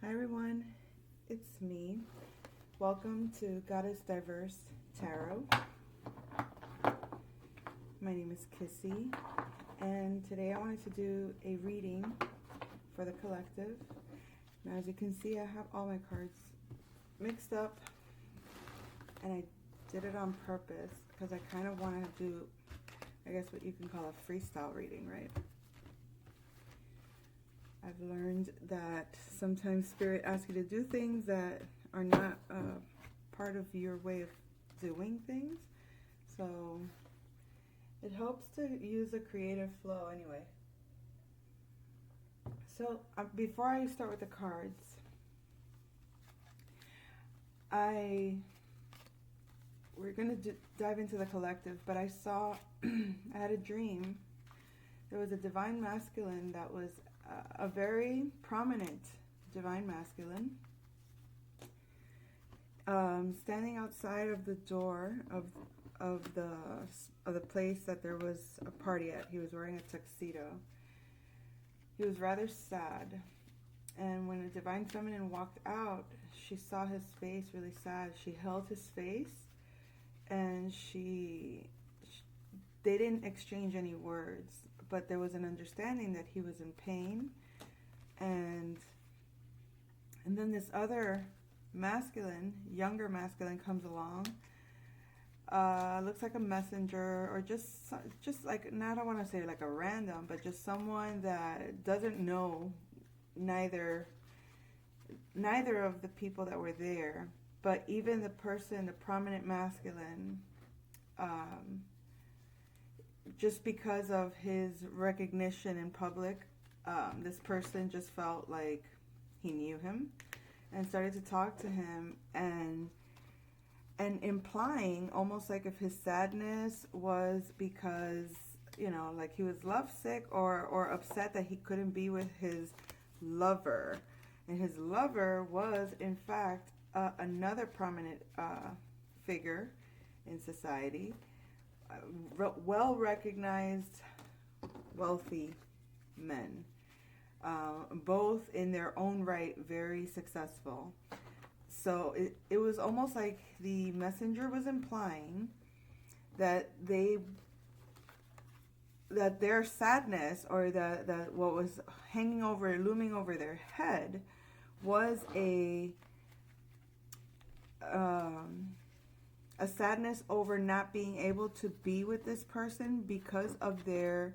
Hi everyone, it's me. Welcome to Goddess Diverse Tarot. My name is Kissy, and today I wanted to do a reading for the collective. Now, as you can see, I have all my cards mixed up, and I did it on purpose because I kind of want to do, I guess, what you can call a freestyle reading, right? I've learned that sometimes Spirit asks you to do things that are not part of your way of doing things. So it helps to use a creative flow anyway. So before I start with the cards, we're going to dive into the collective, but I saw, I had a dream. There was a divine masculine that was a very prominent divine masculine, standing outside of the door of the place that there was a party at. He was wearing a tuxedo. He was rather sad, and when a divine feminine walked out, she saw his face really sad. She held his face, and they didn't exchange any words, but there was an understanding that he was in pain. And then this other masculine, younger masculine, comes along. Looks like a messenger, or just like, I don't want to say like a random, but just someone that doesn't know neither of the people that were there. But even the person, the prominent masculine, just because of his recognition in public, this person just felt like he knew him and started to talk to him, and implying almost like if his sadness was because, like he was lovesick or upset that he couldn't be with his lover. And his lover was, in fact, another prominent figure in society, well-recognized, wealthy men, both in their own right very successful. So it was almost like the messenger was implying that their sadness, or that what was looming over their head, was a sadness over not being able to be with this person because of their,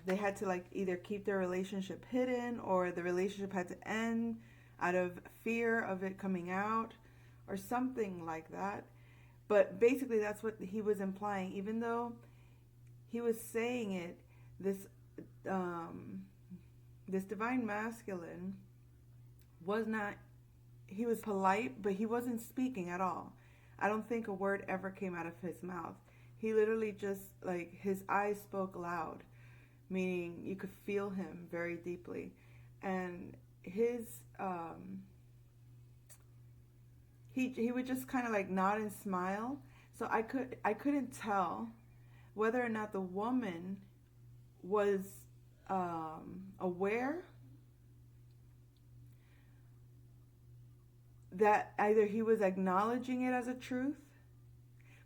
they had to like either keep their relationship hidden, or the relationship had to end out of fear of it coming out, or something like that. But basically that's what he was implying. Even though he was saying it, this divine masculine was not, he was polite, but he wasn't speaking at all. I don't think a word ever came out of his mouth. He literally just, like, his eyes spoke loud, meaning you could feel him very deeply. And his, he would just kind of like nod and smile. So I couldn't tell whether or not the woman was aware that either he was acknowledging it as a truth,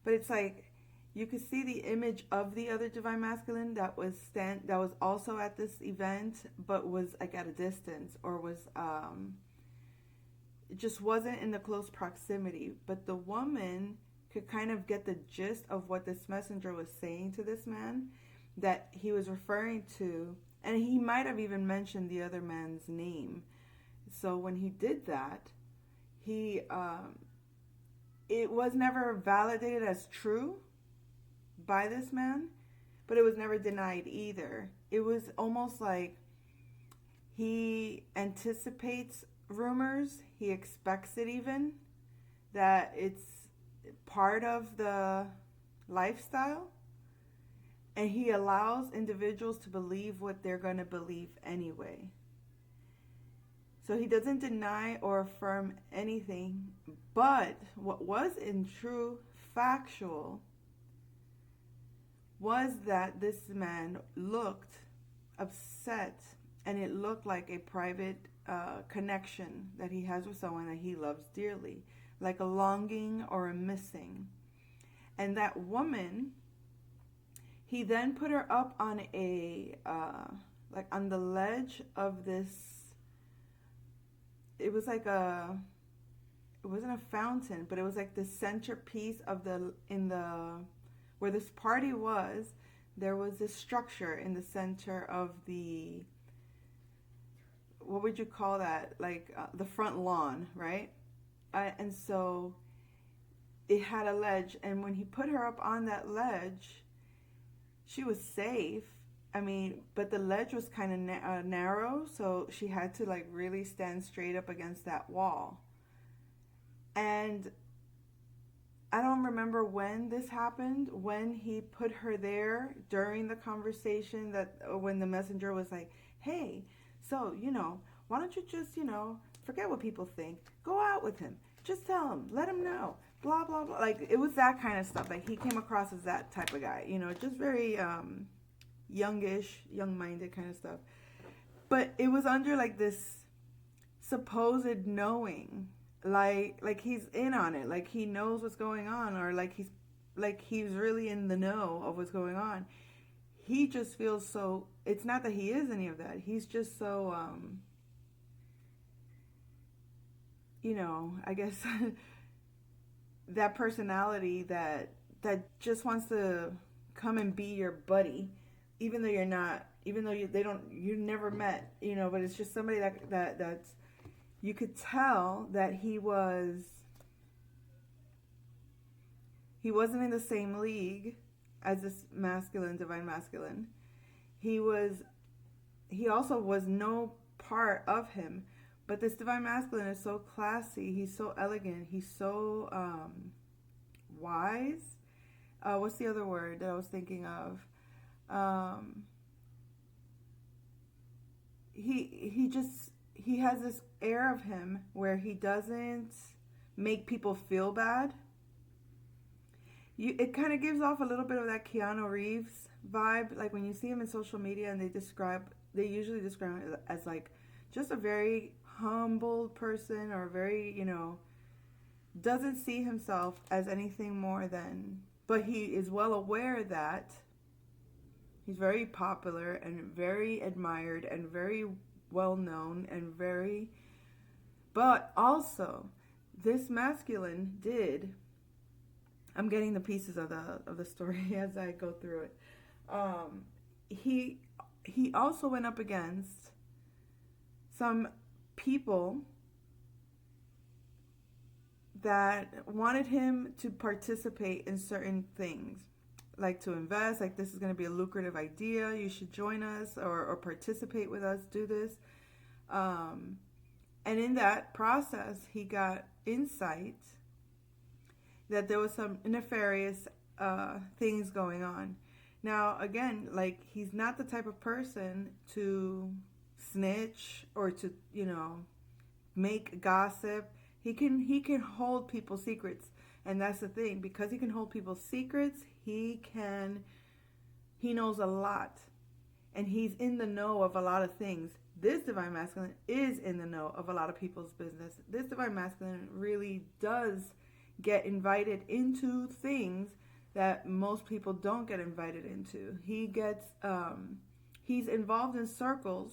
but it's like you could see the image of the other divine masculine that was also at this event, but was like at a distance, or was it just wasn't in the close proximity. But the woman could kind of get the gist of what this messenger was saying to this man, that he was referring to, and he might have even mentioned the other man's name. So when he did that, it was never validated as true by this man, but it was never denied either. It was almost like he anticipates rumors, he expects it, even that it's part of the lifestyle, and he allows individuals to believe what they're going to believe anyway. So he doesn't deny or affirm anything, but what was in true factual was that this man looked upset and it looked like a private connection that he has with someone that he loves dearly, like a longing or a missing. And that woman, he then put her up on a like on the ledge of this. It was like a. It wasn't a fountain, but it was like the centerpiece of the in the where this party was. There was this structure in the center of the, what would you call that? Like the front lawn, right? And so it had a ledge, and when he put her up on that ledge, she was safe. I mean, but the ledge was kind of narrow, so she had to like really stand straight up against that wall. And I don't remember when this happened, when he put her there during the conversation, that when the messenger was like, hey, so, why don't you just, forget what people think. Go out with him. Just tell him. Let him know. Blah, blah, blah. Like, it was that kind of stuff. Like, he came across as that type of guy, just very youngish, young-minded kind of stuff. But it was under, like, this supposed knowing. Like he's in on it, like he knows what's going on, or like he's really in the know of what's going on. He just feels so, it's not that he is any of that, he's just so I guess that personality that just wants to come and be your buddy, even though you're not, even though you never met, but it's just somebody that's, you could tell that he wasn't in the same league as this divine masculine. He also was no part of him. But this divine masculine is so classy. He's so elegant. He's so wise. What's the other word that I was thinking of? He has this air of him where he doesn't make people feel bad. It kind of gives off a little bit of that Keanu Reeves vibe. Like when you see him in social media, and they usually describe him as like just a very humble person, or very, doesn't see himself as anything more than, but he is well aware that he's very popular and very admired and very well known and very, but also this masculine did, I'm getting the pieces of the story as I go through it. He also went up against some people that wanted him to participate in certain things, like to invest, like this is going to be a lucrative idea, you should join us, or participate with us, do this. And in that process, he got insight that there was some nefarious things going on. Now, again, like, he's not the type of person to snitch or to, make gossip. He can hold people's secrets. And that's the thing. Because he can hold people's secrets, he knows a lot. And he's in the know of a lot of things. This divine masculine is in the know of a lot of people's business. This divine masculine really does get invited into things that most people don't get invited into. He's involved in circles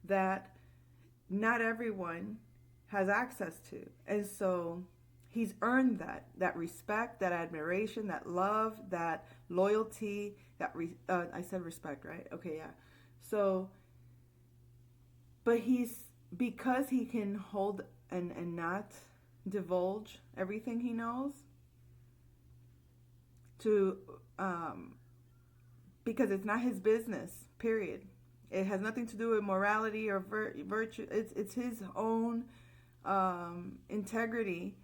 that not everyone has access to. And so he's earned that respect, that admiration, that love, that loyalty, I said respect, right? Okay, yeah. So, but because he can hold and not divulge everything he knows, because it's not his business, period. It has nothing to do with morality or virtue. It's his own integrity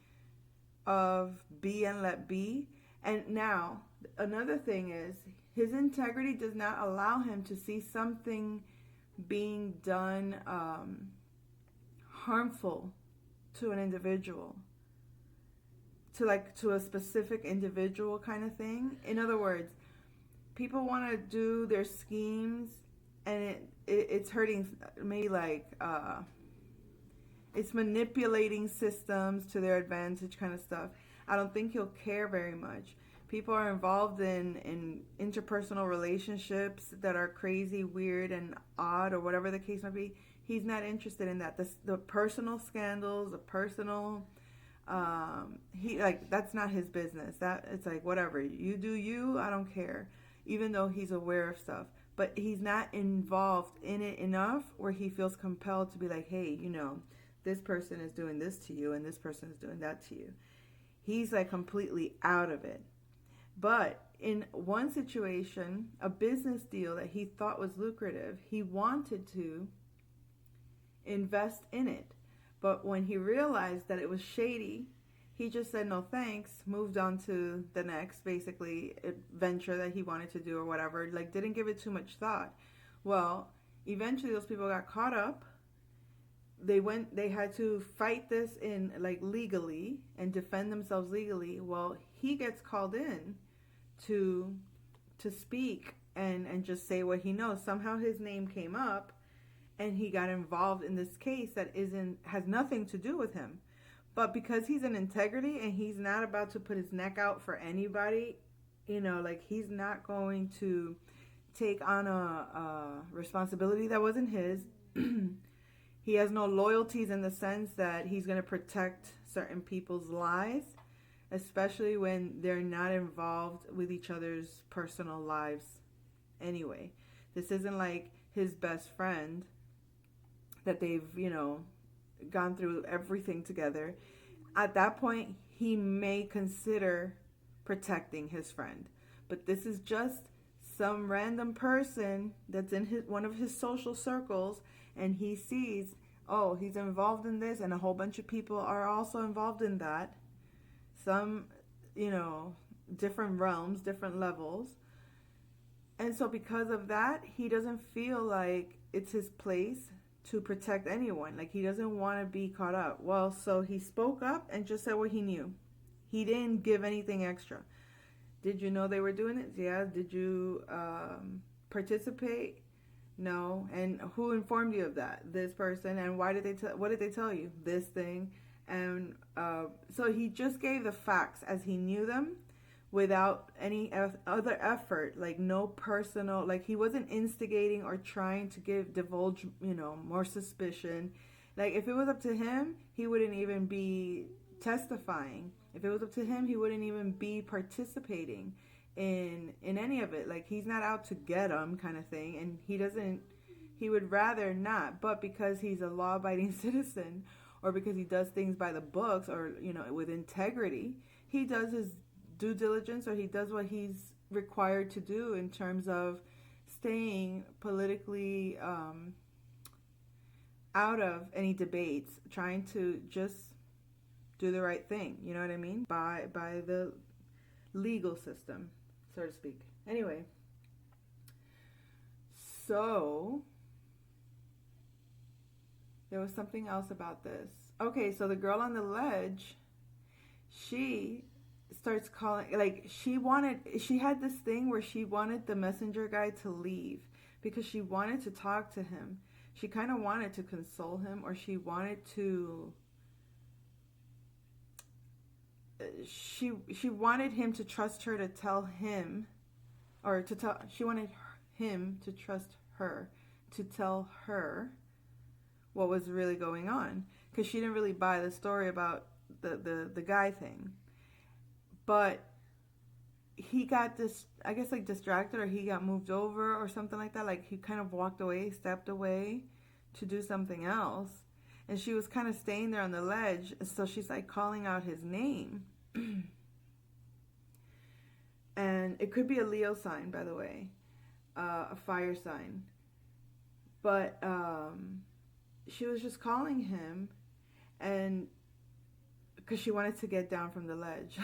of be and let be. And now, another thing is, his integrity does not allow him to see something being done harmful to an individual, to a specific individual kind of thing. In other words, people want to do their schemes and it's hurting, maybe like it's manipulating systems to their advantage, kind of stuff. I don't think he'll care very much. People are involved in interpersonal relationships that are crazy, weird, and odd, or whatever the case might be. He's not interested in that. The personal scandals, the personal, he, like, that's not his business. That, it's like, whatever you do, you, I don't care. Even though he's aware of stuff, but he's not involved in it enough where he feels compelled to be like, hey, this person is doing this to you and this person is doing that to you. He's like completely out of it. But in one situation, a business deal that he thought was lucrative, he wanted to invest in it. But when he realized that it was shady, he just said no thanks, moved on to the next, basically, venture that he wanted to do or whatever, like didn't give it too much thought. Well, eventually those people got caught up. They had to fight this in, like, legally and defend themselves legally. Well, he gets called in to speak and just say what he knows. Somehow his name came up and he got involved in this case that has nothing to do with him. But because he's an integrity and he's not about to put his neck out for anybody, like, he's not going to take on a responsibility that wasn't his. He has no loyalties in the sense that he's going to protect certain people's lives, especially when they're not involved with each other's personal lives anyway. This isn't like his best friend that they've, gone through everything together. At that point, he may consider protecting his friend. But this is just some random person that's in one of his social circles, and he sees, oh, he's involved in this, and a whole bunch of people are also involved in that. Some, different realms, different levels. And so because of that, he doesn't feel like it's his place to protect anyone. Like, he doesn't want to be caught up. Well, so he spoke up and just said what he knew. He didn't give anything extra. Did you know they were doing it? Yeah. Did you participate? No. And who informed you of that? This person. And why did what did they tell you? This thing. And so he just gave the facts as he knew them, without any other effort, like no personal, like he wasn't instigating or trying to divulge, more suspicion. Like, if it was up to him, he wouldn't even be testifying. If it was up to him, he wouldn't even be participating in any of it. Like, he's not out to get them, kind of thing, and he would rather not. But because he's a law-abiding citizen, or because he does things by the books, or with integrity, he does his due diligence, or he does what he's required to do in terms of staying politically out of any debates, trying to just do the right thing, you know what I mean, by the legal system, so to speak. Anyway, so there was something else about this. Okay, so the girl on the ledge, she starts calling, like, she had this thing where she wanted the messenger guy to leave because she wanted to talk to him. She kind of wanted to console him, or she wanted to she wanted him to trust her to tell him, or to tell she wanted him to trust her to tell her what was really going on, because she didn't really buy the story about the guy thing. But he got I guess, like, distracted, or he got moved over or something like that. Like, he kind of walked away, stepped away to do something else. And she was kind of staying there on the ledge. So she's like calling out his name. And it could be a Leo sign, by the way, a fire sign. But she was just calling him, and because she wanted to get down from the ledge.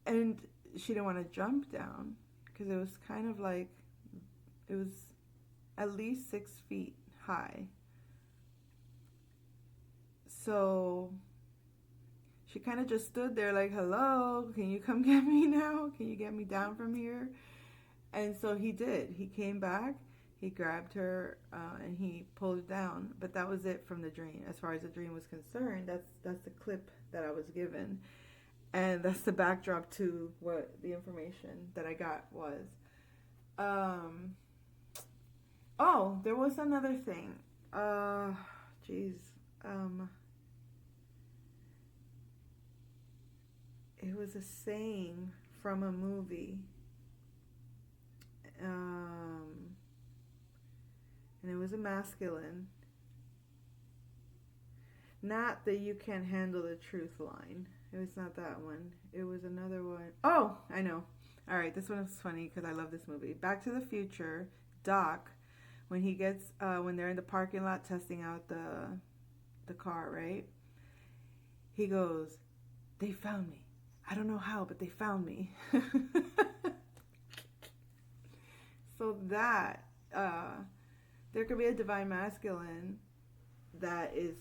And she didn't want to jump down because it was kind of like, it was at least 6 feet high. So she kind of just stood there like, hello, can you come get me now? Can you get me down from here? And so he did. He came back, he grabbed her, and he pulled it down. But that was it from the dream. As far as the dream was concerned, that's the clip that I was given. And that's the backdrop to what the information that I got was. Oh, there was another thing. Jeez. It was a saying from a movie. And it was a masculine. Not the "you can't handle the truth" line. It was not that one. It was another one. Oh, I know. All right, this one is funny because I love this movie. Back to the Future, Doc, when he gets when they're in the parking lot testing out the car, right? He goes, "They found me. I don't know how, but they found me." So that there could be a divine masculine that is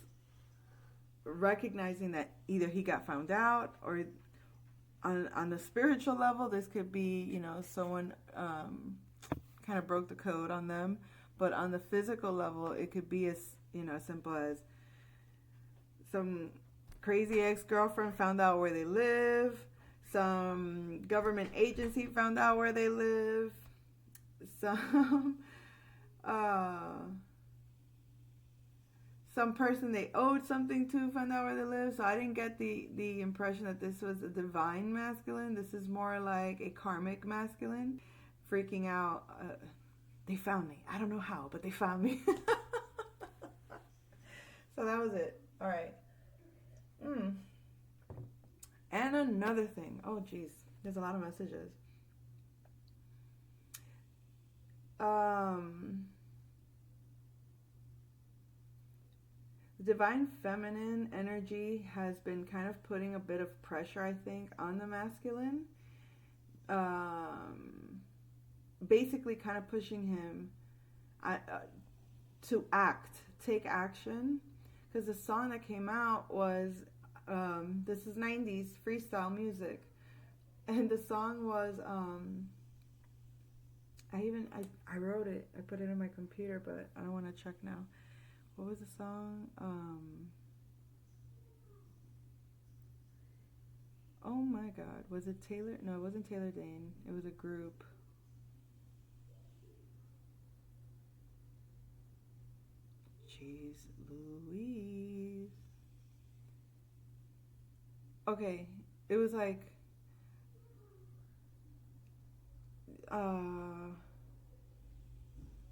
recognizing that either he got found out, or on the spiritual level, this could be, someone kind of broke the code on them. But on the physical level, it could be as simple as some crazy ex-girlfriend found out where they live, some government agency found out where they live, some person they owed something to found out where they live. So I didn't get the impression that this was a divine masculine. This is more like a karmic masculine freaking out. They found me. I don't know how, but they found me. So that was it. All right. And another thing. Oh, geez. There's a lot of messages. The divine feminine energy has been kind of putting a bit of pressure, I think, on the masculine. Basically kind of pushing him to take action. Because the song that came out was, this is 90s freestyle music. And the song was, I wrote it. I put it in my computer, but I don't want to check now. What was the song? Oh my God. Was it Taylor? No, it wasn't Taylor Dane. It was a group. Jeez Louise. Okay. It was like,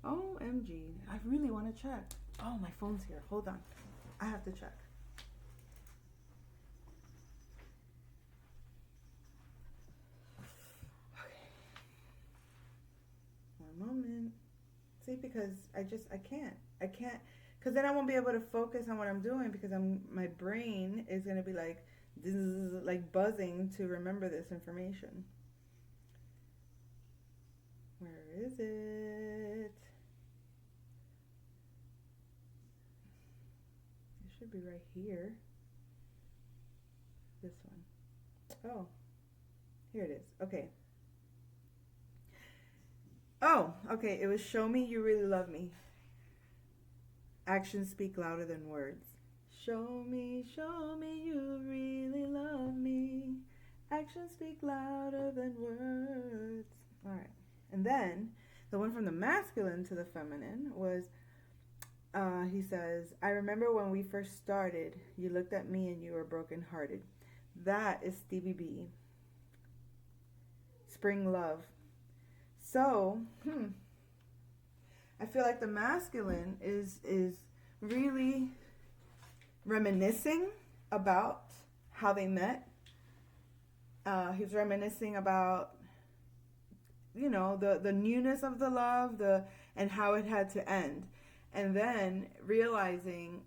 OMG. I really want to check. Oh, my phone's here. Hold on. I have to check. Okay. One moment. See, because I can't. Because then I won't be able to focus on what I'm doing, because my brain is going to be like buzzing to remember this information. Where is it? It should be right here. This one. Oh, here it is. Okay. Oh, okay. It was "Show me you really love me. Actions speak louder than words." Show me you really love me. Actions speak louder than words. All right. And then the one from the masculine to the feminine was, he says, "I remember when we first started, you looked at me and you were brokenhearted." That is Stevie B. Spring Love. So, I feel like the masculine is really reminiscing about how they met. He's reminiscing about, the newness of the love, and how it had to end. And then realizing,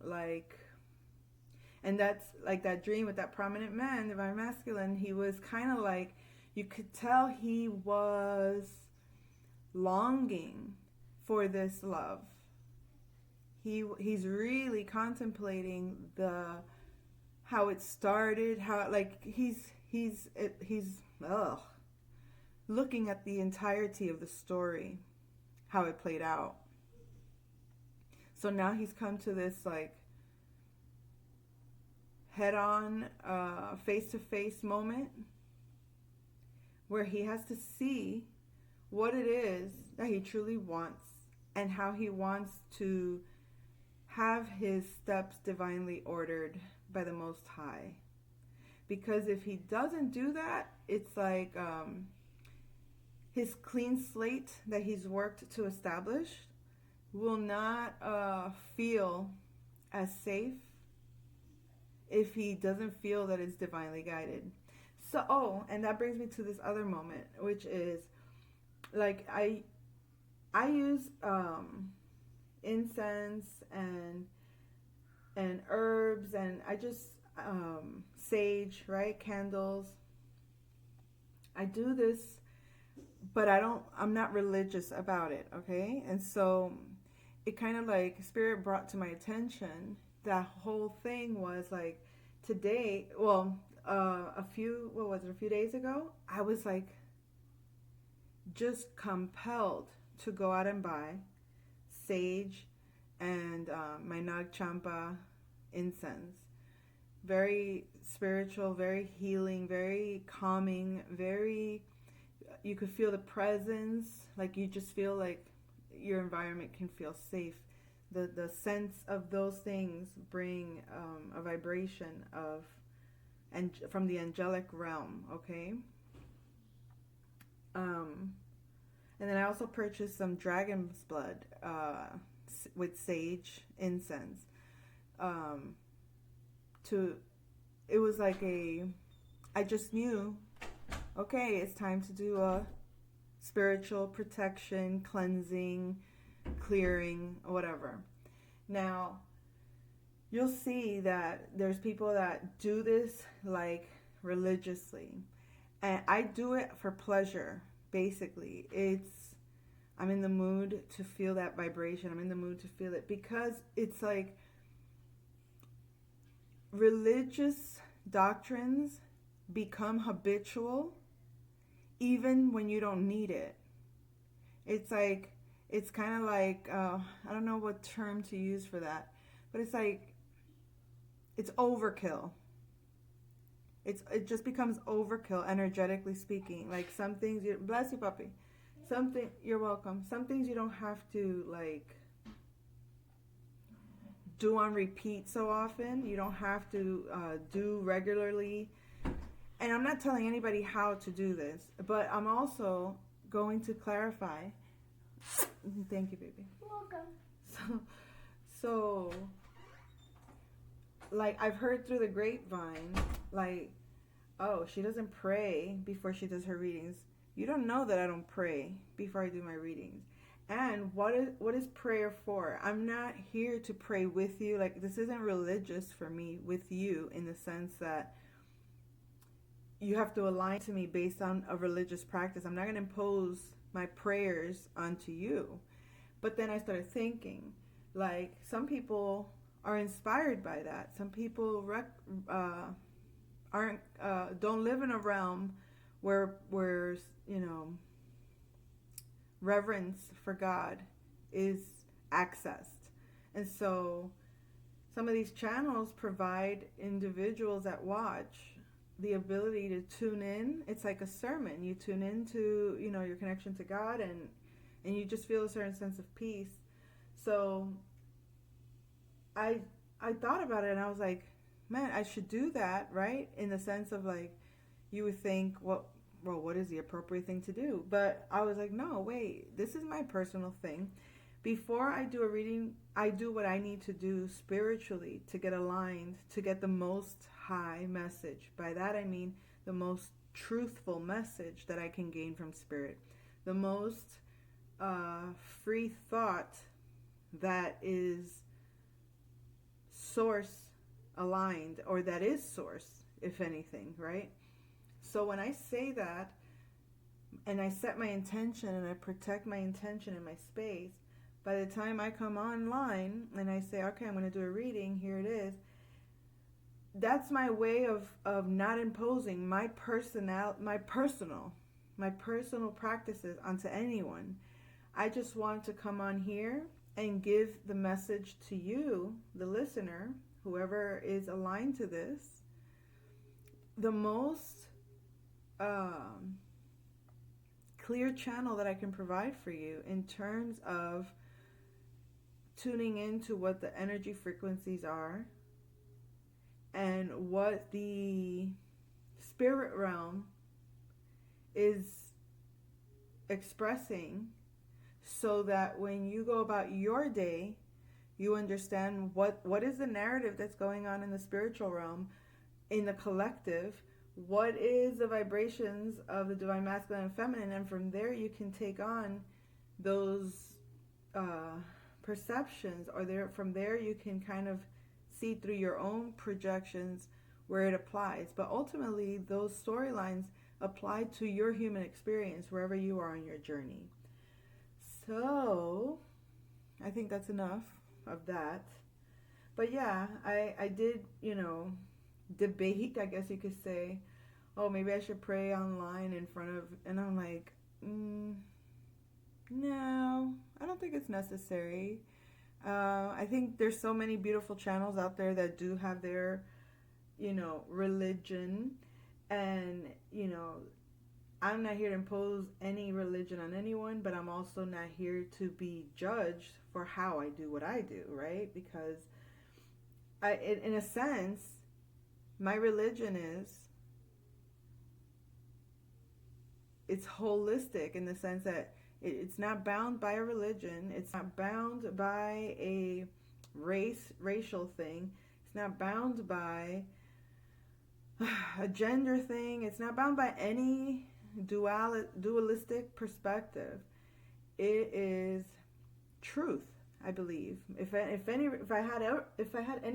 and that's like that dream with that prominent man, divine masculine, he was kind of like, you could tell he was longing for this love. He's really contemplating how it started, how he's looking at the entirety of the story, how it played out. So now he's come to this like head-on, face-to-face moment where he has to see what it is that he truly wants and how he wants to have his steps divinely ordered by the Most High. Because if he doesn't do that, it's like his clean slate that he's worked to establish will not feel as safe if he doesn't feel that it's divinely guided. So, and that brings me to this other moment, which is like I use incense and herbs, and I just sage, right? Candles. I do this, but I'm not religious about it, okay? And so it kind of like Spirit brought to my attention that whole thing was like today, a few days ago, I was like just compelled to go out and buy sage and my Nag Champa incense. Very spiritual, very healing, very calming, you could feel the presence, like you just feel like your environment can feel safe. The sense of those things bring a vibration and from the angelic realm, okay? And then I also purchased some dragon's blood with sage incense. It was like I just knew, okay, it's time to do a spiritual protection, cleansing, clearing, whatever. Now, you'll see that there's people that do this like religiously. And I do it for pleasure, basically. I'm in the mood to feel that vibration. I'm in the mood to feel it because it's like religious doctrines become habitual even when you don't need it. It's kind of like, I don't know what term to use for that, but it's like, it's overkill. It just becomes overkill, energetically speaking. Like some things, bless you, puppy. You're welcome. Some things you don't have to like do on repeat so often. You don't have to do regularly. And I'm not telling anybody how to do this, but I'm also going to clarify. Thank you, baby. You're welcome. So, like I've heard through the grapevine, like, oh, she doesn't pray before she does her readings. You don't know that I don't pray before I do my readings. And what is prayer for? I'm not here to pray with you. Like, this isn't religious for me with you in the sense that you have to align to me based on a religious practice. I'm not going to impose my prayers onto you. But then I started thinking, like, some people are inspired by that. Some people don't live in a realm where reverence for God is accessed. And so some of these channels provide individuals that watch the ability to tune in. It's like a sermon. You tune into, your connection to God, and you just feel a certain sense of peace. So I thought about it, and I was like, man, I should do that, right? In the sense of like, you would think, what is the appropriate thing to do? But I was like, no, wait, this is my personal thing. Before I do a reading, I do what I need to do spiritually to get aligned, to get the most high message. By that I mean the most truthful message that I can gain from Spirit. The most free thought that is source aligned, or that is source, if anything, right? So when I say that, and I set my intention, and I protect my intention in my space, by the time I come online and I say, okay, I'm going to do a reading, here it is, that's my way of not imposing my personal my personal practices onto anyone. I just want to come on here and give the message to you, the listener, whoever is aligned to this, the most clear channel that I can provide for you in terms of tuning into what the energy frequencies are and what the spirit realm is expressing, so that when you go about your day, you understand what is the narrative that's going on in the spiritual realm, in the collective, what is the vibrations of the divine masculine and feminine, and from there you can take on those perceptions, or from there you can kind of see through your own projections where it applies. But ultimately, those storylines apply to your human experience wherever you are on your journey. So, I think that's enough of that. But yeah, I did, debate, I guess you could say, oh, maybe I should pray online in front of, and I'm like, no, I don't think it's necessary. I think there's so many beautiful channels out there that do have their, religion, and, I'm not here to impose any religion on anyone, but I'm also not here to be judged for how I do what I do, right? Because in a sense, my religion it's holistic, in the sense that it's not bound by a religion. It's not bound by a racial thing. It's not bound by a gender thing. It's not bound by any dualistic perspective. It is truth, I believe. If I had any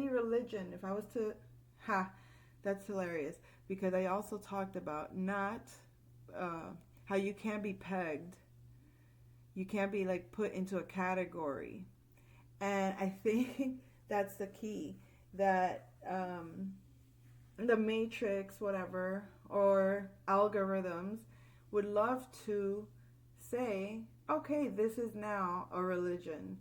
religion, if I was to, that's hilarious, because I also talked about not how you can't be pegged. You can't be like put into a category. And I think that's the key, that the matrix, whatever, or algorithms would love to say, okay, this is now a religion.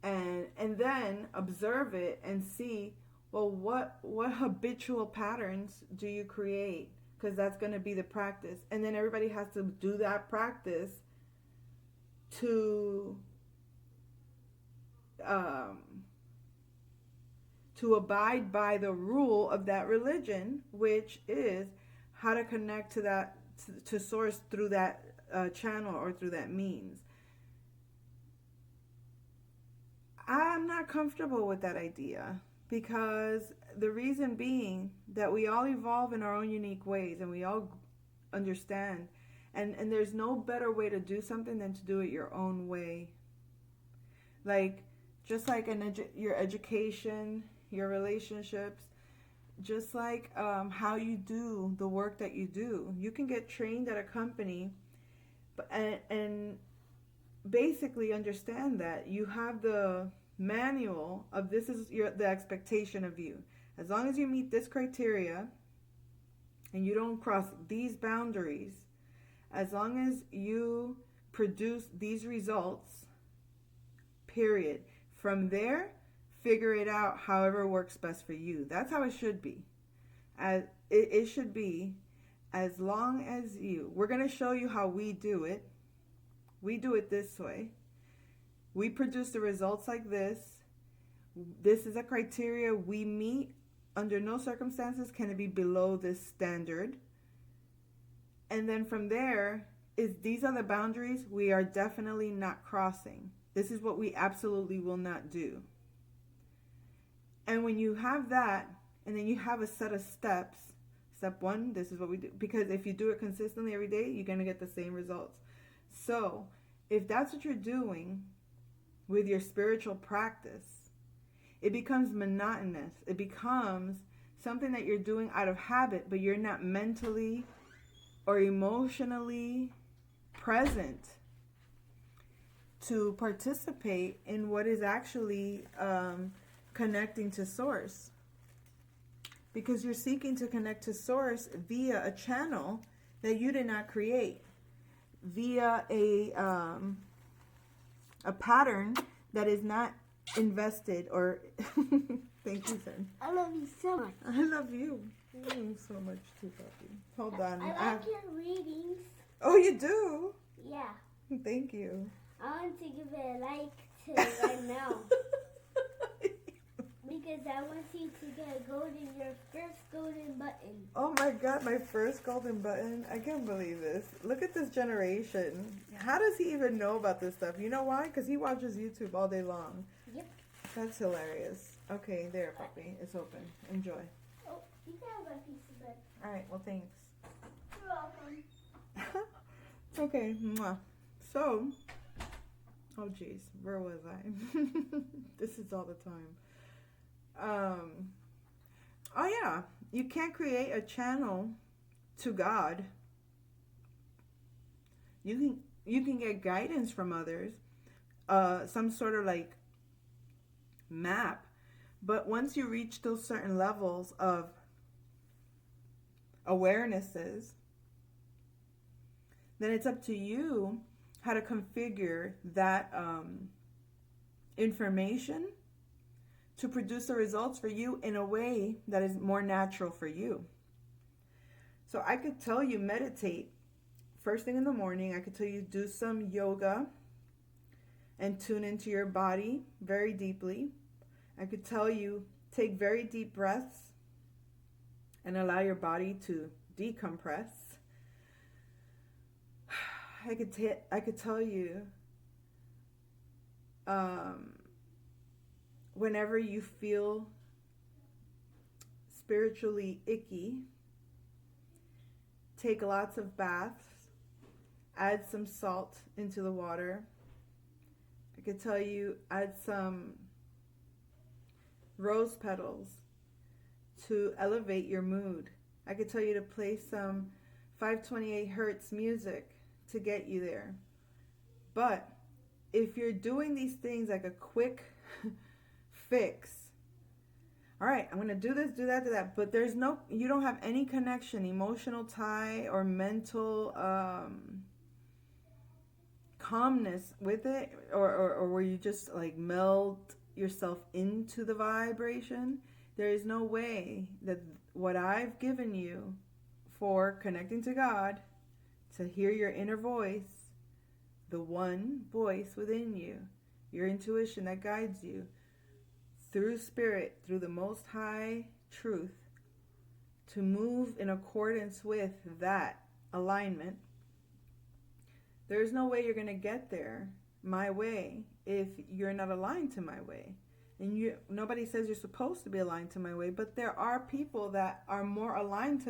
And then observe it and see, well, what habitual patterns do you create? Because that's going to be the practice. And then everybody has to do that practice to abide by the rule of that religion, which is how to connect to that, to source through that channel or through that means. I'm not comfortable with that idea, because the reason being that we all evolve in our own unique ways, and we all understand, and there's no better way to do something than to do it your own way. Like, just like your education, your relationships, just like how you do the work that you do. You can get trained at a company, and basically understand that you have the manual of this is the expectation of you. As long as you meet this criteria and you don't cross these boundaries, as long as you produce these results, period. From there, figure it out however works best for you. That's how it should be. It should be, as long as we're going to show you how we do it. We do it this way. We produce the results like this. This is a criteria we meet. Under no circumstances can it be below this standard. And then from there, these are the boundaries we are definitely not crossing. This is what we absolutely will not do. And when you have that, and then you have a set of steps. Step 1, this is what we do. Because if you do it consistently every day, you're going to get the same results. So, if that's what you're doing with your spiritual practice, it becomes monotonous. It becomes something that you're doing out of habit, but you're not mentally or emotionally present to participate in what is actually connecting to source. Because you're seeking to connect to source via a channel that you did not create via a pattern that is not invested or thank you, son. I love you so much. I love you so much too, puppy. Hold on. I like your readings. Oh, you do? Yeah. Thank you. I want to give it a like to right now. Because I want you to get your first golden button. Oh my God, my first golden button. I can't believe this. Look at this generation. How does he even know about this stuff? You know why? Because he watches YouTube all day long. Yep. That's hilarious. Okay, there, puppy. It's open. Enjoy. Oh, you can have a piece of bread. All right, well, thanks. You're welcome. Okay, mwah. So, oh jeez, where was I? This is all the time. Oh yeah, you can't create a channel to God. You can get guidance from others, some sort of like map, but once you reach those certain levels of awarenesses, then it's up to you how to configure that information to produce the results for you in a way that is more natural for you. So I could tell you meditate first thing in the morning. I could tell you do some yoga and tune into your body very deeply. I could tell you take very deep breaths and allow your body to decompress. I could tell you whenever you feel spiritually icky, take lots of baths, add some salt into the water. I could tell you add some rose petals to elevate your mood. I could tell you to play some 528 hertz music to get you there. But if you're doing these things like a quick fix, all right, I'm going to do this, do that, do that, but you don't have any connection, emotional tie or mental calmness with it, or where you just like meld yourself into the vibration, there is no way that what I've given you for connecting to God, to hear your inner voice, the one voice within you, your intuition that guides you through spirit, through the most high truth, to move in accordance with that alignment. There's no way you're going to get there my way if you're not aligned to my way. And nobody says you're supposed to be aligned to my way, but there are people that are more aligned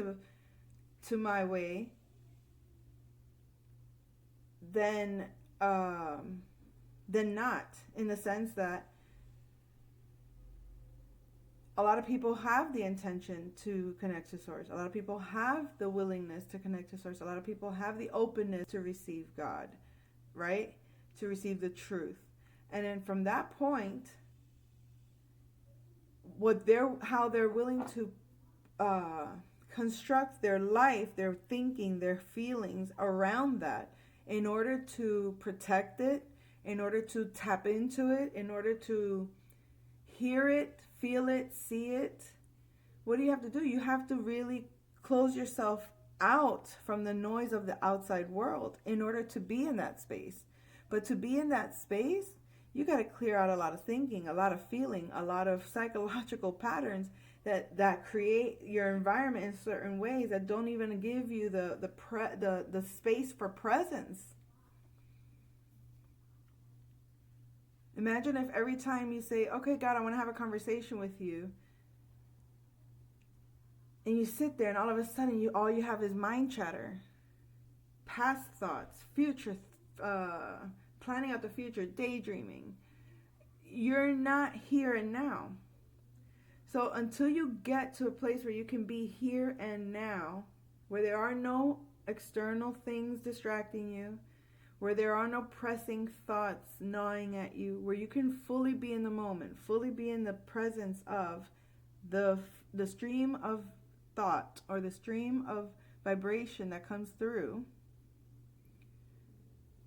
to my way than not, in the sense that a lot of people have the intention to connect to Source. A lot of people have the willingness to connect to Source. A lot of people have the openness to receive God, right? To receive the truth. And then from that point, how they're willing to construct their life, their thinking, their feelings around that in order to protect it, in order to tap into it, in order to hear it, feel it, see it. What do you have to do? You have to really close yourself out from the noise of the outside world in order to be in that space. But to be in that space, you got to clear out a lot of thinking, a lot of feeling, a lot of psychological patterns that create your environment in certain ways that don't even give you the space for presence. Imagine if every time you say, okay, God, I want to have a conversation with you, and you sit there and all of a sudden all you have is mind chatter, past thoughts, future, planning out the future, daydreaming. You're not here and now. So until you get to a place where you can be here and now, where there are no external things distracting you, where there are no pressing thoughts gnawing at you, where you can fully be in the moment, fully be in the presence of the stream of thought or the stream of vibration that comes through,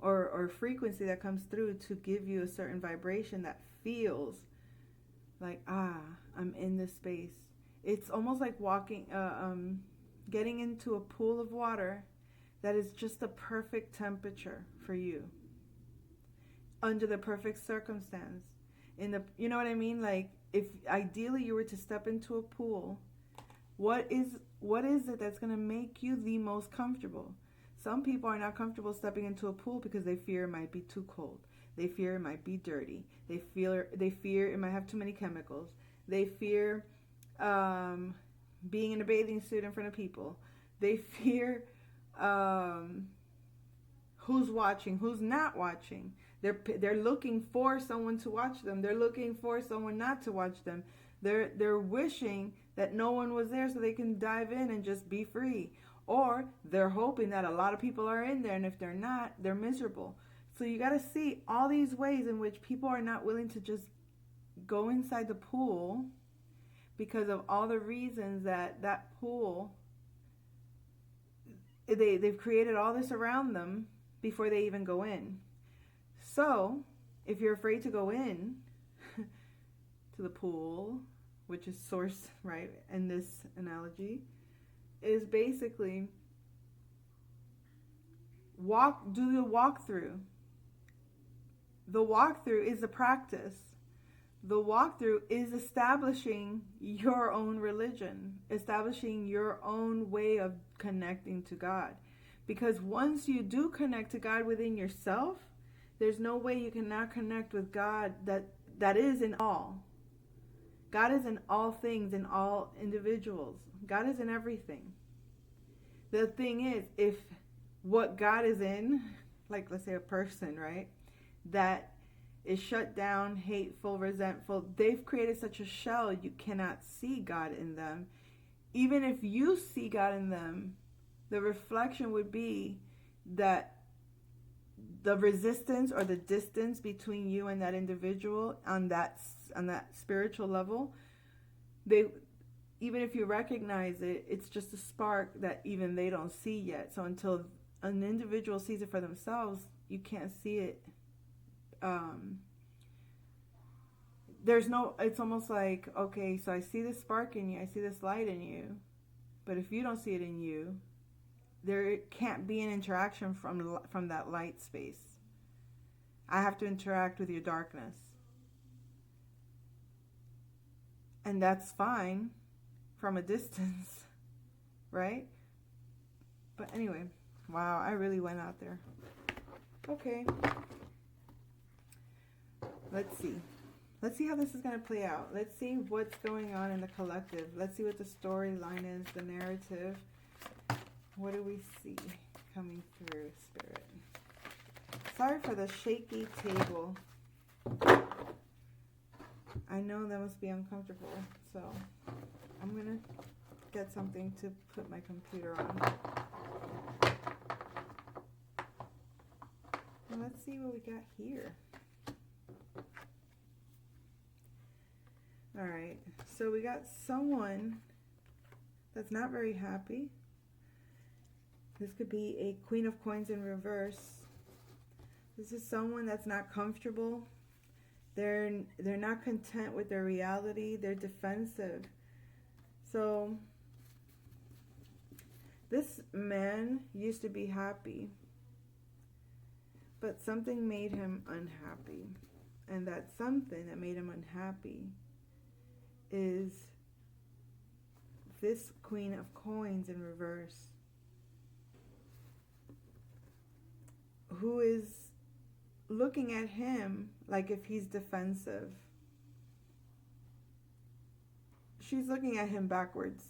or frequency that comes through to give you a certain vibration that feels like, I'm in this space. It's almost like getting into a pool of water that is just the perfect temperature for you, under the perfect circumstance. You know what I mean? Like, if ideally you were to step into a pool, what is it that's going to make you the most comfortable? Some people are not comfortable stepping into a pool because they fear it might be too cold. They fear it might be dirty. They fear it might have too many chemicals. They fear being in a bathing suit in front of people. They fear who's watching, who's not watching. They're looking for someone to watch them. They're looking for someone not to watch them. They're wishing that no one was there so they can dive in and just be free. Or they're hoping that a lot of people are in there, and if they're not, they're miserable. So you got to see all these ways in which people are not willing to just go inside the pool because of all the reasons that pool, they've created all this around them before they even go in. So if you're afraid to go in to the pool, which is source, right, in this analogy, is basically do the walkthrough. The walkthrough is a practice. The walkthrough is establishing your own religion, establishing your own way of connecting to God. Because once you do connect to God within yourself, there's no way you cannot connect with God that is in all. God is in all things, in all individuals. God is in everything. The thing is, if what God is in, like let's say a person, right, that is shut down, hateful, resentful, they've created such a shell you cannot see God in them. Even if you see God in them, the reflection would be that the resistance or the distance between you and that individual on that spiritual level, even if you recognize it, it's just a spark that even they don't see yet. So until an individual sees it for themselves, you can't see it. It's almost like, okay, so I see this spark in you, I see this light in you, but if you don't see it in you, there can't be an interaction from that light space. I have to interact with your darkness. And that's fine from a distance, right? But anyway, wow, I really went out there. Okay. Let's see how this is going to play out. Let's see what's going on in the collective. Let's see what the storyline is, the narrative. What do we see coming through, Spirit? Sorry for the shaky table. I know that must be uncomfortable, so I'm going to get something to put my computer on. And let's see what we got here. Alright, so we got someone that's not very happy. This could be a Queen of Coins in reverse. This is someone that's not comfortable. They're not content with their reality. They're defensive. So this man used to be happy, but something made him unhappy. And that something that made him unhappy is this Queen of Coins in reverse, who is looking at him like if he's defensive. She's looking at him backwards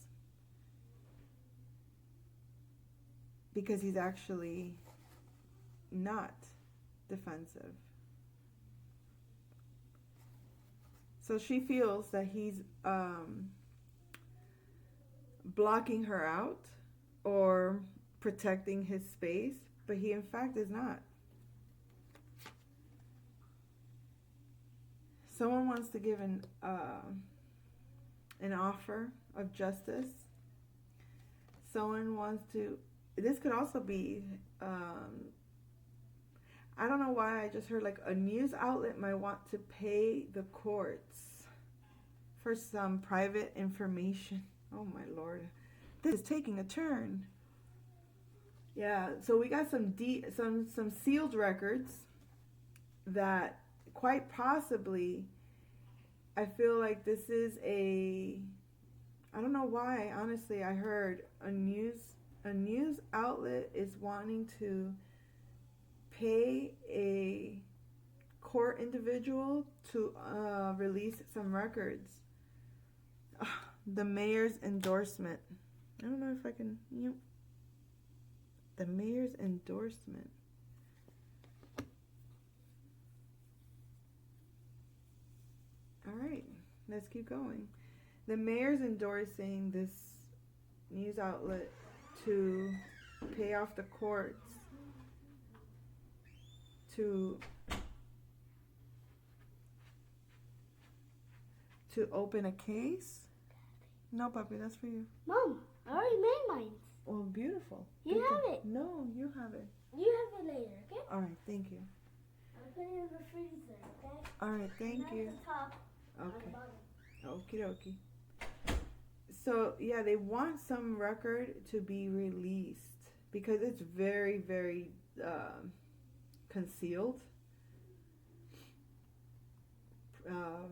because he's actually not defensive. So she feels that he's blocking her out or protecting his space, but he in fact is not. Someone wants to give an offer of justice. someone wants to, this could also be, I don't know why I just heard like a news outlet might want to pay the courts for some private information. Oh my Lord. This is taking a turn. Yeah, so we got some sealed records that quite possibly, I feel like this is I don't know why, honestly, I heard a news outlet is wanting to pay a court individual to release some records. The mayor's endorsement. I don't know if I can, the mayor's endorsement. All right, let's keep going. The mayor's endorsing this news outlet to pay off the courts to open a case. No, puppy, that's for you. Mom, I already made mine. Oh, beautiful. You have it. No, you have it. You have it later, okay? All right, thank you. I'll put it in the freezer, okay? All right, thank Not you. the top, on the Okay. bottom. Okie dokie. So, yeah, they want some record to be released because it's very, very concealed.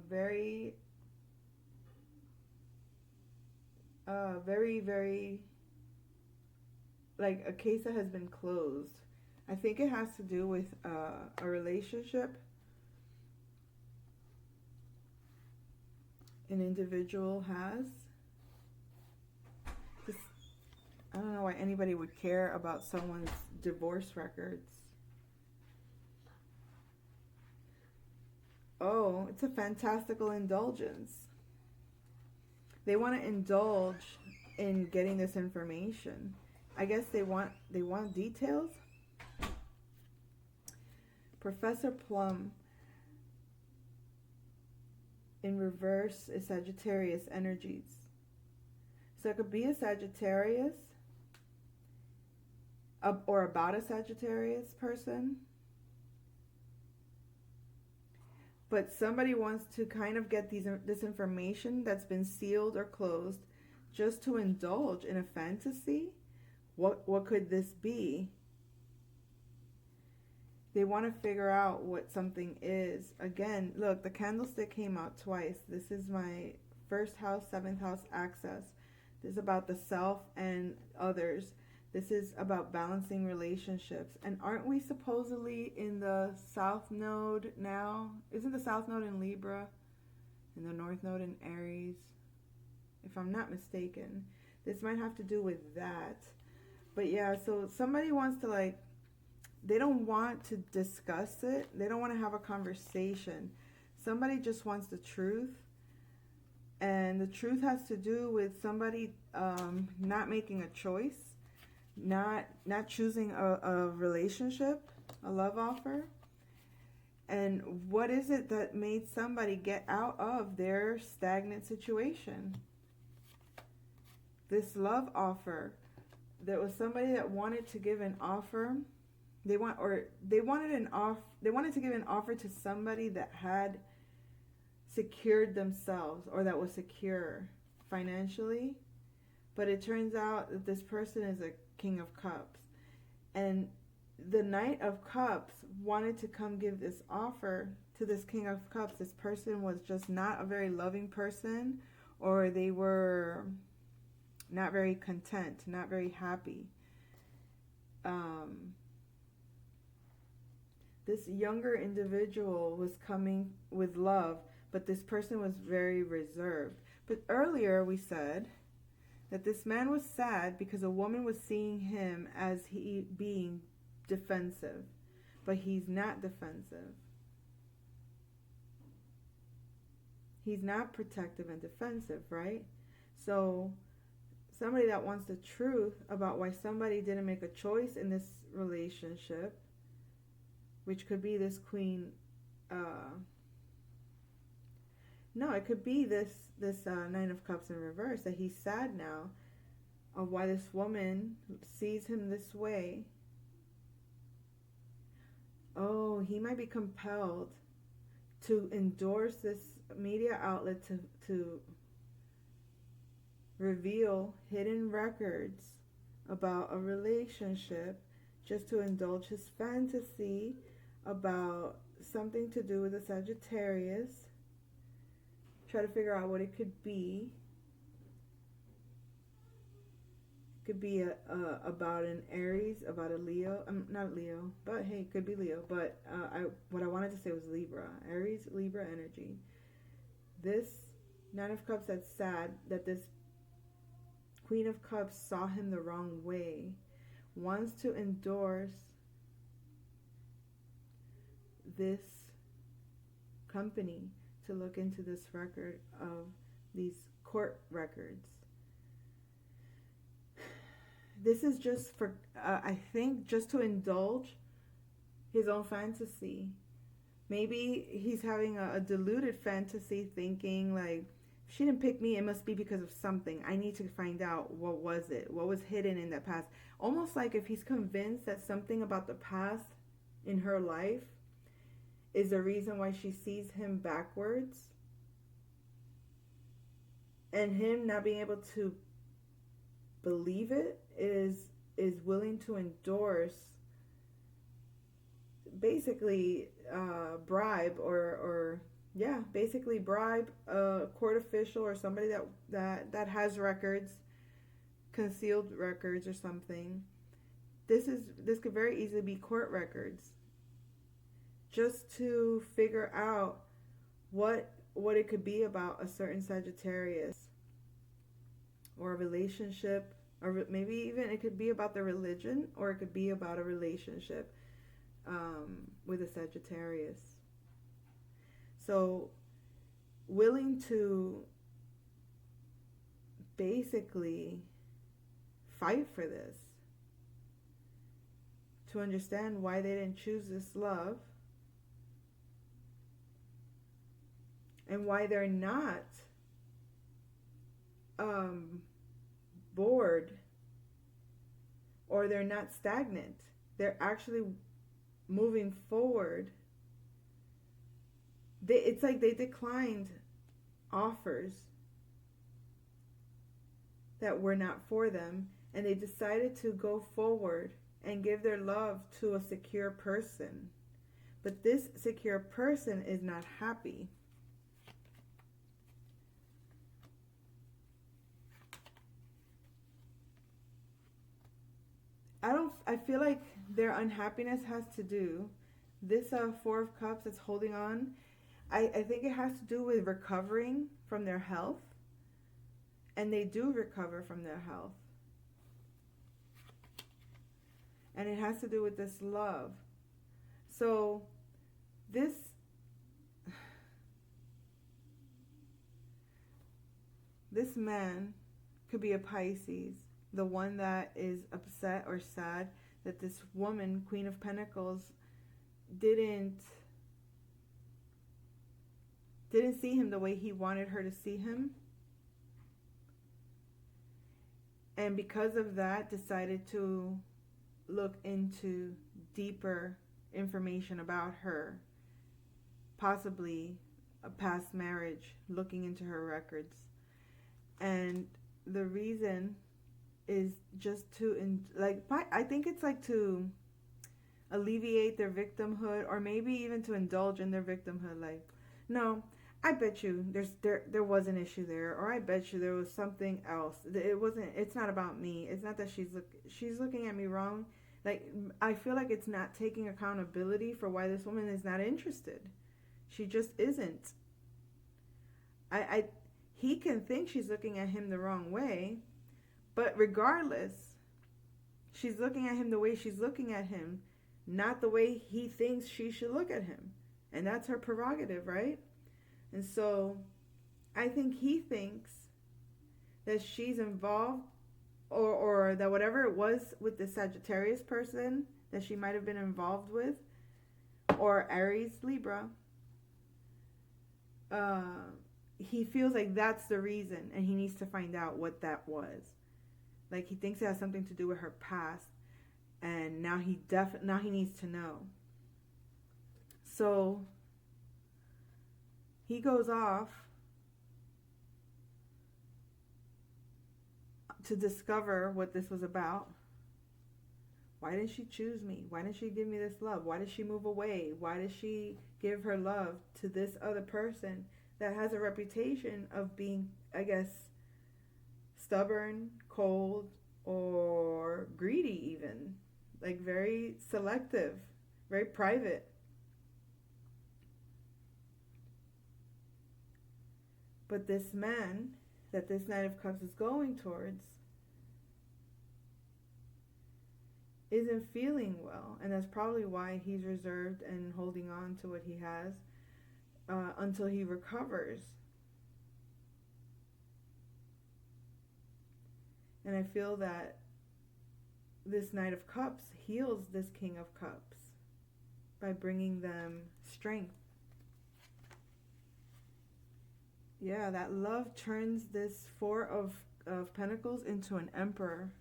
Very, like a case that has been closed. I think it has to do with a relationship an individual has. I don't know why anybody would care about someone's divorce records. Oh, it's a fantastical indulgence. They want to indulge in getting this information. I guess they want details. Professor Plum in reverse is Sagittarius energies. So it could be a Sagittarius or about a Sagittarius person. But somebody wants to kind of get this information that's been sealed or closed just to indulge in a fantasy. What could this be? They want to figure out what something is. Again, look, the candlestick came out twice. This is my first house, seventh house access. This is about the self and others. This is about balancing relationships. And aren't we supposedly in the South Node now? Isn't the South Node in Libra and the North Node in Aries? If I'm not mistaken. This might have to do with that. But yeah, so somebody wants to they don't want to discuss it. They don't want to have a conversation. Somebody just wants the truth. And the truth has to do with somebody not making a choice. Not choosing a relationship, a love offer. And what is it that made somebody get out of their stagnant situation? This love offer. There was somebody that wanted to give an offer. They wanted to give an offer to somebody that had secured themselves or that was secure financially. But it turns out that this person is a King of Cups. And the Knight of Cups wanted to come give this offer to this King of Cups. This person was just not a very loving person, or they were not very content, not very happy. This younger individual was coming with love, but this person was very reserved. But earlier we said that this man was sad because a woman was seeing him as he being defensive, but he's not defensive. He's not protective and defensive, right? So somebody that wants the truth about why somebody didn't make a choice in this relationship, which could be this queen, no, it could be this Nine of Cups in reverse, that he's sad now. of why this woman sees him this way. Oh, he might be compelled to endorse this media outlet to reveal hidden records about a relationship just to indulge his fantasy about something to do with a Sagittarius. Try to figure out what it could be. Could be about an Aries, about a Leo. Not Leo, but hey, could be Leo. But what I wanted to say was Libra. Aries, Libra energy. This Nine of Cups, that's sad that this Queen of Cups saw him the wrong way. Wants to endorse this company to look into this record of these court records. This is just for, I think, just to indulge his own fantasy. Maybe he's having a deluded fantasy, thinking like, if she didn't pick me, it must be because of something. I need to find out what was it, what was hidden in that past. Almost like if he's convinced that something about the past in her life is the reason why she sees him backwards, and him not being able to believe it is willing to endorse, basically bribe or basically bribe a court official or somebody that has records, concealed records or something. This could very easily be court records, just to figure out what it could be about a certain Sagittarius or a relationship, or maybe even it could be about the religion, or it could be about a relationship with a Sagittarius. So willing to basically fight for this, to understand why they didn't choose this love, and why they're not bored, or they're not stagnant. They're actually moving forward. It's like they declined offers that were not for them, and they decided to go forward and give their love to a secure person. But this secure person is not happy. I feel like their unhappiness has to do, this Four of Cups that's holding on, I think it has to do with recovering from their health. And they do recover from their health. And it has to do with this love. So this man could be a Pisces, the one that is upset or sad that this woman, Queen of Pentacles, didn't see him the way he wanted her to see him. And because of that, decided to look into deeper information about her. Possibly a past marriage, looking into her records. And the reason is just to, I think it's like to alleviate their victimhood, or maybe even to indulge in their victimhood. Like, no, I bet you there was an issue there, or I bet you there was something else. It's not about me. It's not that she's looking at me wrong. Like, I feel like it's not taking accountability for why this woman is not interested. She just isn't. He can think she's looking at him the wrong way, but regardless, she's looking at him the way she's looking at him, not the way he thinks she should look at him. And that's her prerogative, right? And so I think he thinks that she's involved, or that whatever it was with the Sagittarius person that she might have been involved with, or Aries, Libra, he feels like that's the reason, and he needs to find out what that was. Like he thinks it has something to do with her past, and now he needs to know. So he goes off to discover what this was about. Why didn't she choose me? Why didn't she give me this love? Why did she move away? Why did she give her love to this other person that has a reputation of being, I guess, stubborn, cold, or greedy even? Like very selective, very private. But this man that this Knight of Cups is going towards isn't feeling well, and that's probably why he's reserved and holding on to what he has until he recovers. And I feel that this Knight of Cups heals this King of Cups by bringing them strength. Yeah, that love turns this Four of Pentacles into an Emperor.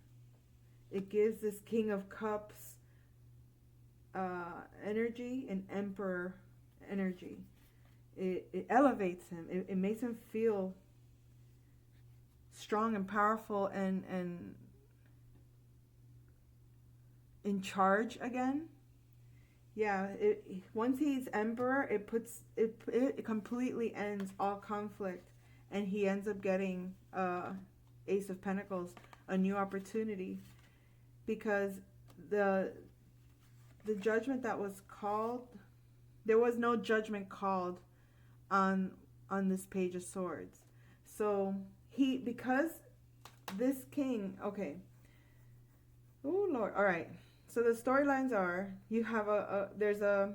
It gives this King of Cups energy and Emperor energy. It elevates him. It makes him feel strong and powerful and in charge again. Yeah, once he's Emperor, it completely ends all conflict, and he ends up getting Ace of Pentacles, a new opportunity. Because the judgment that was called, there was no judgment called on this Page of Swords. So because this king, okay. Oh Lord, all right. So the storylines are, you have there's a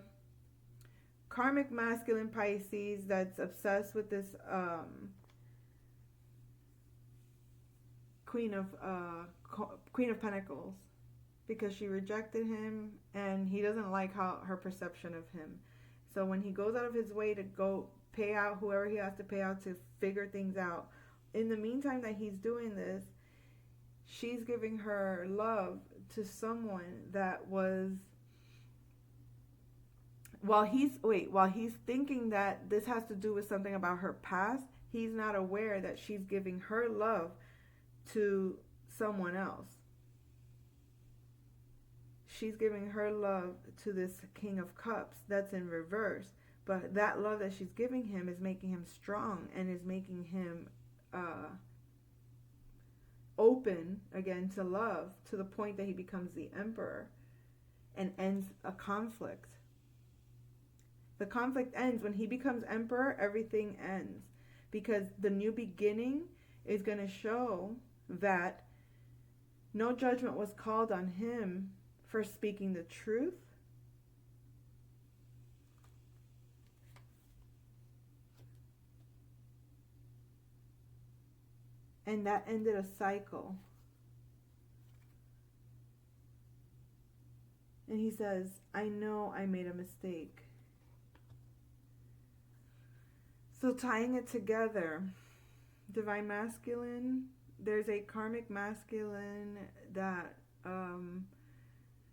karmic masculine Pisces that's obsessed with this Queen of Pentacles, because she rejected him and he doesn't like her perception of him. So when he goes out of his way to go pay out whoever he has to pay out to figure things out, in the meantime that he's doing this, she's giving her love to someone that was, while he's thinking that this has to do with something about her past, he's not aware that she's giving her love to someone else. She's giving her love to this King of Cups that's in reverse. But that love that she's giving him is making him strong and is making him open again to love, to the point that he becomes the Emperor and ends a conflict. The conflict ends when he becomes Emperor. Everything ends, because the new beginning is going to show that no judgment was called on him for speaking the truth. And that ended a cycle. And he says, I know I made a mistake. So tying it together, Divine Masculine, there's a karmic masculine that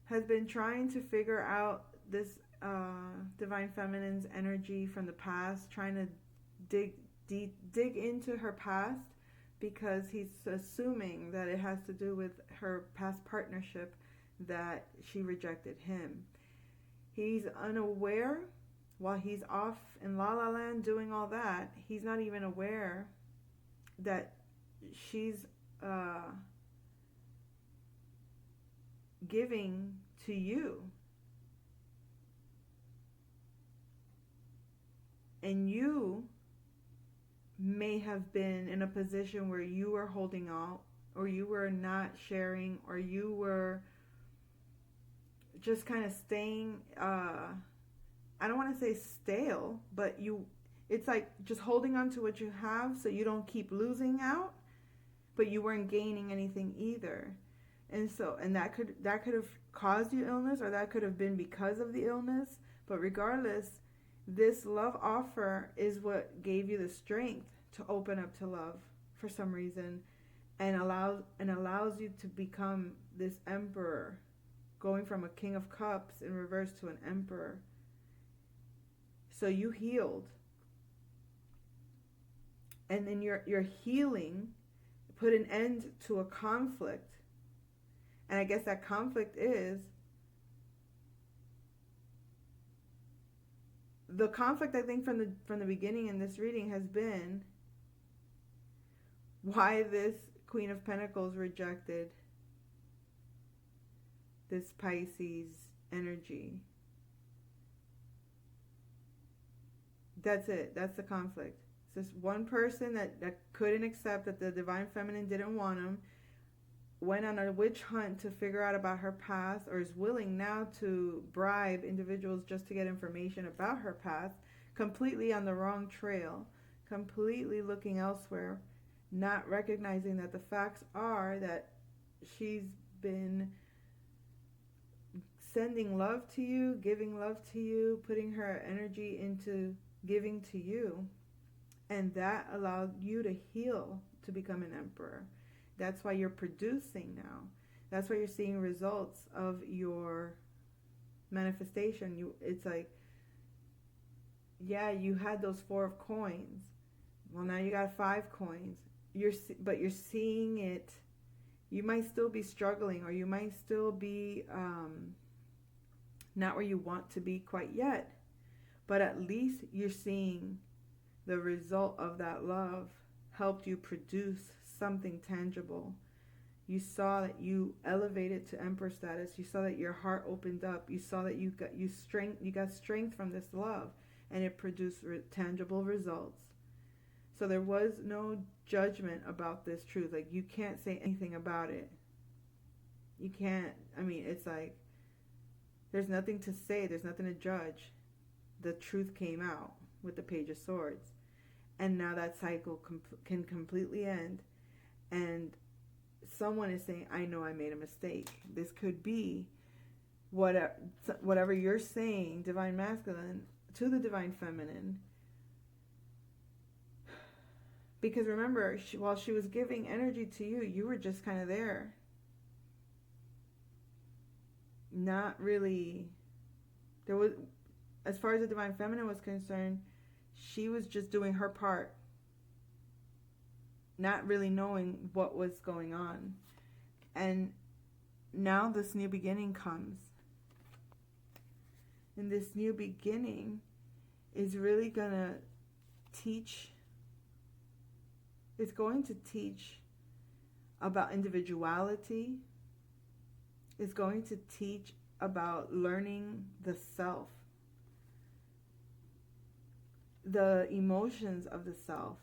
has been trying to figure out this Divine Feminine's energy from the past, trying to dig into her past, because he's assuming that it has to do with her past partnership, that she rejected him. He's unaware, while he's off in La La Land doing all that, he's not even aware that she's giving to you. And you may have been in a position where you were holding out, or you were not sharing, or you were just kind of staying, I don't want to say stale, but it's like just holding on to what you have so you don't keep losing out, but you weren't gaining anything either. And that could have caused you illness, or that could have been because of the illness. But regardless, this love offer is what gave you the strength to open up to love for some reason. and allows you to become this emperor, going from a king of cups in reverse to an emperor. So you healed, and then your healing put an end to a conflict. And I guess that conflict is the conflict, I think, from the beginning in this reading has been why this Queen of Pentacles rejected this Pisces energy. That's it. That's the conflict. It's this one person that couldn't accept that the Divine Feminine didn't want him, went on a witch hunt to figure out about her past, or is willing now to bribe individuals just to get information about her past, completely on the wrong trail, completely looking elsewhere, not recognizing that the facts are that she's been sending love to you, giving love to you, putting her energy into giving to you, and that allowed you to heal, to become an emperor. That's why you're producing now. That's why you're seeing results of your manifestation. It's like, yeah, you had those 4 of coins. Well, now you got 5 coins. But you're seeing it. You might still be struggling, or you might still be not where you want to be quite yet. But at least you're seeing the result of that love helped you produce something tangible. You saw that you elevated to emperor status. You saw that your heart opened up. You saw that you got strength from this love, and it produced tangible results. So there was no judgment about this truth. Like, you can't say anything about it. You can't. I mean, it's like there's nothing to say. There's nothing to judge. The truth came out with the Page of Swords. And now that cycle can completely end. And someone is saying, I know I made a mistake. This could be whatever you're saying, Divine Masculine, to the Divine Feminine. Because remember, while she was giving energy to you, you were just kind of there. Not really. There was, as far as the Divine Feminine was concerned, she was just doing her part, not really knowing what was going on. And now this new beginning comes. And this new beginning is really going to teach, it's going to teach about individuality. It's going to teach about learning the self, the emotions of the self,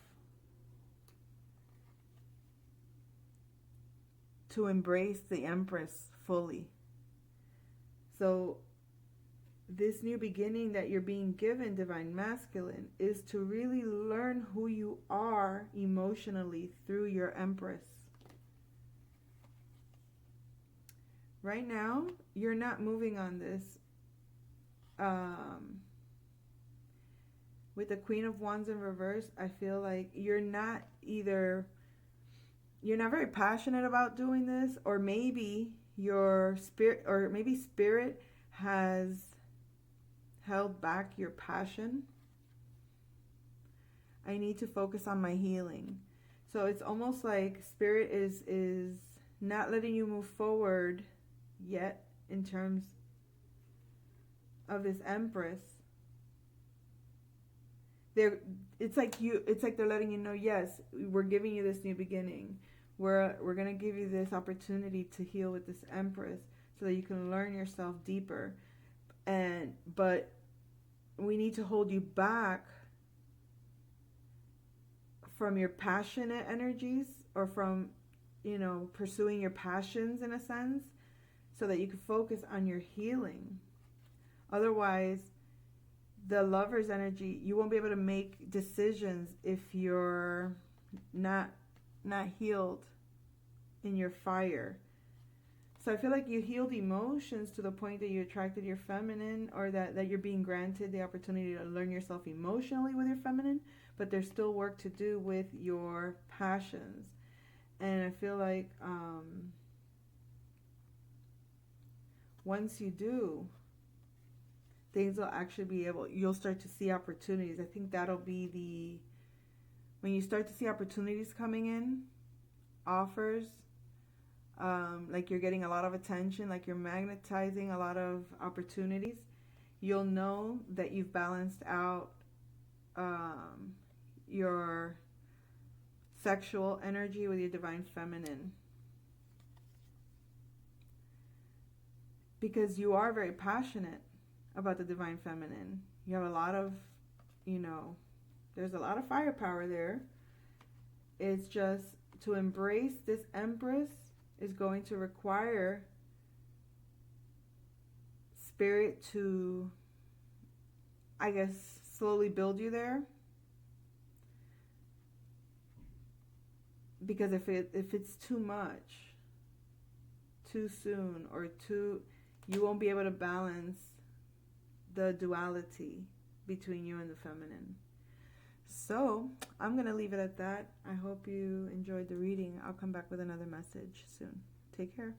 to embrace the Empress fully. So this new beginning that you're being given, Divine Masculine, is to really learn who you are emotionally through your Empress. Right now, you're not moving on this. With the Queen of Wands in reverse, I feel like you're not very passionate about doing this, or maybe your spirit, or maybe spirit has held back your passion. I need to focus on my healing. So it's almost like spirit is not letting you move forward yet in terms of this Empress. It's like they're letting you know, yes, we're giving you this new beginning. We're going to give you this opportunity to heal with this Empress so that you can learn yourself deeper. But we need to hold you back from your passionate energies, or from, pursuing your passions in a sense, so that you can focus on your healing. Otherwise, the Lover's energy, you won't be able to make decisions if you're not healed in your fire. So I feel like you healed emotions to the point that you attracted your feminine, or that you're being granted the opportunity to learn yourself emotionally with your feminine, but there's still work to do with your passions. And I feel like once you do, things will actually be you'll start to see opportunities. I think that'll be when you start to see opportunities coming in, offers, like you're getting a lot of attention, like you're magnetizing a lot of opportunities, you'll know that you've balanced out your sexual energy with your divine feminine. Because you are very passionate about the divine feminine. You have a lot of, there's a lot of firepower there. It's just to embrace this Empress is going to require spirit to, I guess, slowly build you there. Because if it's too much, too soon, or you won't be able to balance the duality between you and the feminine. So I'm going to leave it at that. I hope you enjoyed the reading. I'll come back with another message soon. Take care.